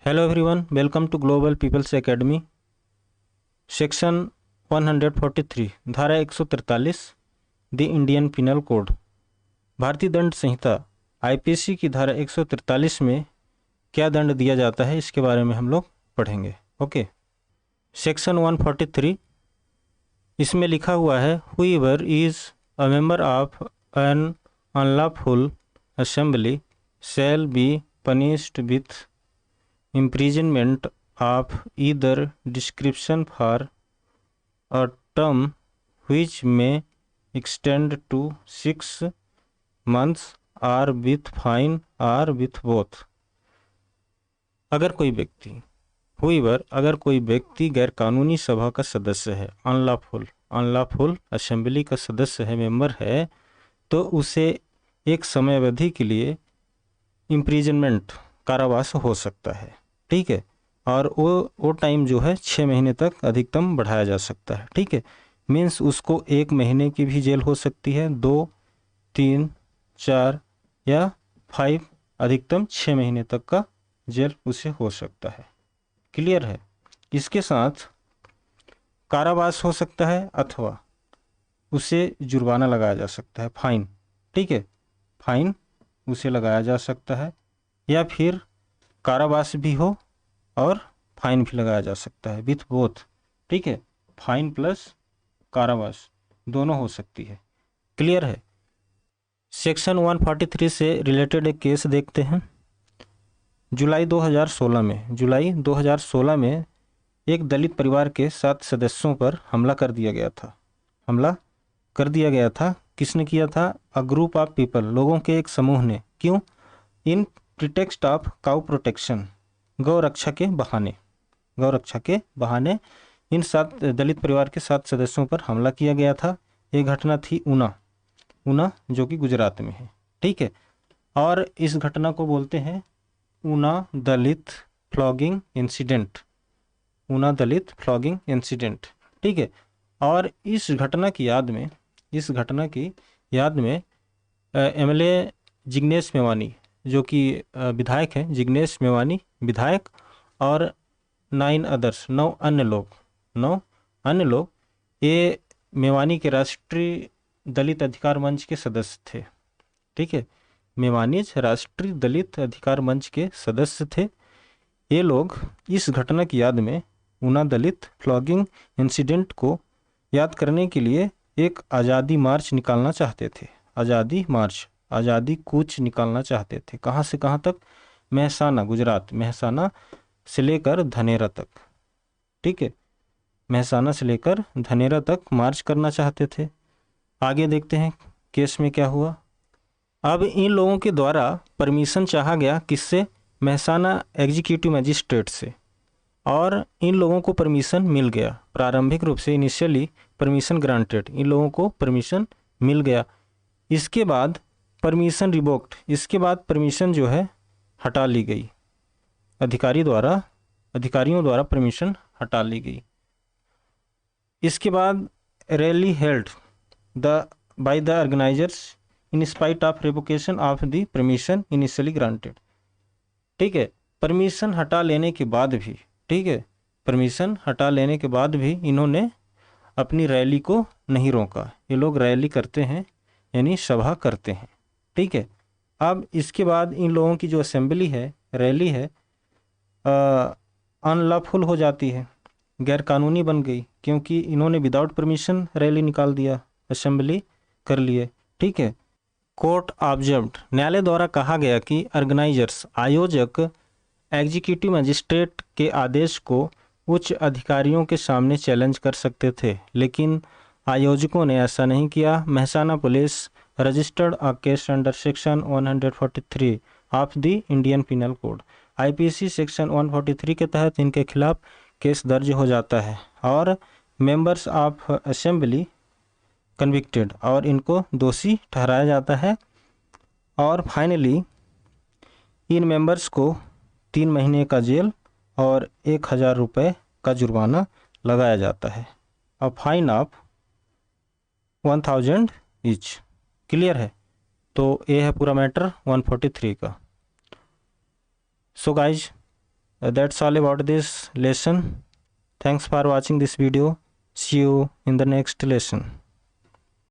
Hello everyone, welcome to global people's academy. Section 143 धारा 143 the Indian penal code, भारतीय दंड संहिता IPC की धारा 143 में क्या दंड दिया जाता है इसके बारे में हम लोग पढ़ेंगे। ओके, सेक्शन 143 इसमें लिखा हुआ है whoever is a member of an unlawful assembly shall be punished with imprisonment of either description for a term which may extend to 6 months or with fine or with both। अगर कोई व्यक्ति गैरकानूनी सभा का सदस्य है, अनलॉफुल असेंबली का सदस्य है, मेंबर है, तो उसे एक समयावधि के लिए इम्प्रिजनमेंट कारावास हो सकता है। ठीक है, और वो टाइम जो है 6 महीने तक अधिकतम बढ़ाया जा सकता है। ठीक है, मीन्स उसको 1 महीने की भी जेल हो सकती है, 2, 3, 4 या 5, अधिकतम 6 महीने तक का जेल उसे हो सकता है। क्लियर है। इसके साथ कारावास हो सकता है अथवा उसे जुर्माना लगाया जा सकता है, फाइन। ठीक है, फाइन उसे लगाया जा सकता है, या फिर कारावास भी हो और फाइन भी लगाया जा सकता है, विथ बोथ। ठीक है, फाइन प्लस कारावास दोनों हो सकती है। क्लियर है। सेक्शन 143 से रिलेटेड एक केस देखते हैं। जुलाई 2016 में एक दलित परिवार के 7 सदस्यों पर हमला कर दिया गया था। किसने किया था? अ ग्रुप ऑफ पीपल, लोगों के एक समूह ने। क्यों? इन प्रिटेक्स्ट ऑफ काउ प्रोटेक्शन, गौ रक्षा के बहाने इन 7 दलित परिवार के 7 सदस्यों पर हमला किया गया था। ये घटना थी ऊना जो कि गुजरात में है। ठीक है, और इस घटना को बोलते हैं ऊना दलित फ्लॉगिंग इंसिडेंट। ठीक है, और इस घटना की याद में एमएलए जिग्नेश मेवानी, जो कि विधायक हैं, जिग्नेश मेवानी विधायक, और 9 अन्य लोग ये मेवानी के राष्ट्रीय दलित अधिकार मंच के सदस्य थे। ठीक है, मेवानी राष्ट्रीय दलित अधिकार मंच के सदस्य थे। ये लोग इस घटना की याद में ऊना दलित फ्लॉगिंग इंसिडेंट को याद करने के लिए एक आज़ादी मार्च निकालना चाहते थे। आज़ादी कूच निकालना चाहते थे। कहाँ से कहाँ तक? मेहसाना, गुजरात, मेहसाना से लेकर धनेरा तक। ठीक है, मेहसाना से लेकर धनेरा तक मार्च करना चाहते थे। आगे देखते हैं केस में क्या हुआ। अब इन लोगों के द्वारा परमिशन चाहा गया, किससे? मेहसाना एग्जीक्यूटिव मजिस्ट्रेट से, और इन लोगों को परमिशन मिल गया। प्रारंभिक रूप से इनिशियली परमिशन ग्रांटेड, इन लोगों को परमिशन मिल गया। इसके बाद परमिशन रिवोक्ड, इसके बाद परमिशन जो है हटा ली गई, अधिकारियों द्वारा परमिशन हटा ली गई। इसके बाद rally held by the organisers in spite of revocation of the permission initially granted. ठीक है, परमिशन हटा लेने के बाद भी इन्होंने अपनी रैली को नहीं रोका। ये लोग रैली करते हैं, यानी सभा करते हैं। ठीक है, अब इसके बाद इन लोगों की जो असेंबली है, रैली है, अनलॉफुल हो जाती है, गैरकानूनी बन गई, क्योंकि इन्होंने विदाउट परमिशन रैली निकाल दिया, असेंबली कर लिए। ठीक है, कोर्ट ऑब्जर्व्ड, न्यायालय द्वारा कहा गया कि ऑर्गेनाइजर्स, आयोजक, एग्जीक्यूटिव मजिस्ट्रेट के आदेश को उच्च अधिकारियों के सामने चैलेंज कर सकते थे, लेकिन आयोजकों ने ऐसा नहीं किया। Mehsana police registered a case under section 143 of the Indian penal code, IPC section 143 के तहत इनके खिलाफ केस दर्ज हो जाता है, और मेंबर्स ऑफ असेंबली कन्विक्टेड, और इनको दोषी ठहराया जाता है, और फाइनली इन मेंबर्स को 3 महीने का जेल और 1000 रुपये का जुर्माना लगाया जाता है, और फाइन ऑफ 1000 ईच। क्लियर है। तो ये है पूरा मैटर 143 का। So guys, That's all about this lesson. Thanks for watching this video. See you in the next lesson.